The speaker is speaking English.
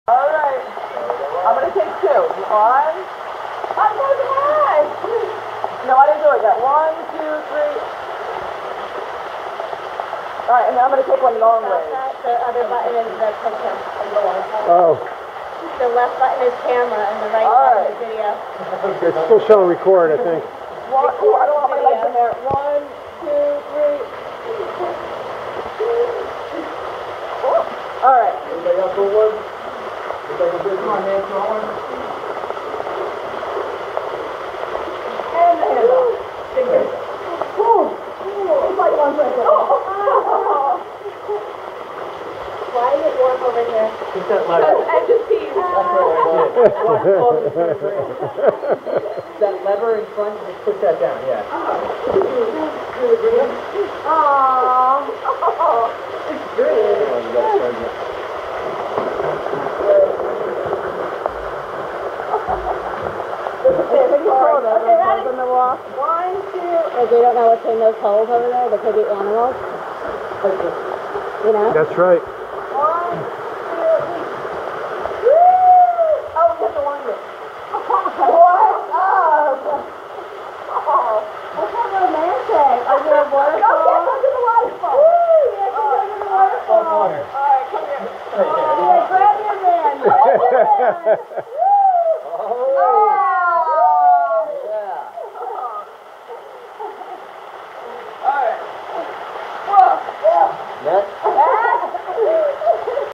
All right. I'm going to take two. One. I'm so bad. No, I didn't do it yet. 1, 2, 3. All right, and then I'm going to take one long way. The other button is the picture. Oh, The left button is camera and the right button is video. it's still showing record, I think. One, oh, I don't want my legs in there. 1, 2, 3. All right. Everybody else go one? Everybody go come on, man, throw one. And the hands up. It's like one second. Why is it warm over here? Keep that lever. And just peas. That lever in front, just push that down, yeah. Aww. It's good. Okay, ready? In the wall. 1, 2. Like we don't know what's in those holes over there. There could be animals. You know? That's right. 1, 2, 3. Woo! Oh, we have to wind it. What? Oh. That's so romantic. Are you a waterfall? Go get under the waterfall. Woo! You have to go to the waterfall. Water. All right, come here. Grab your man. Grab your man.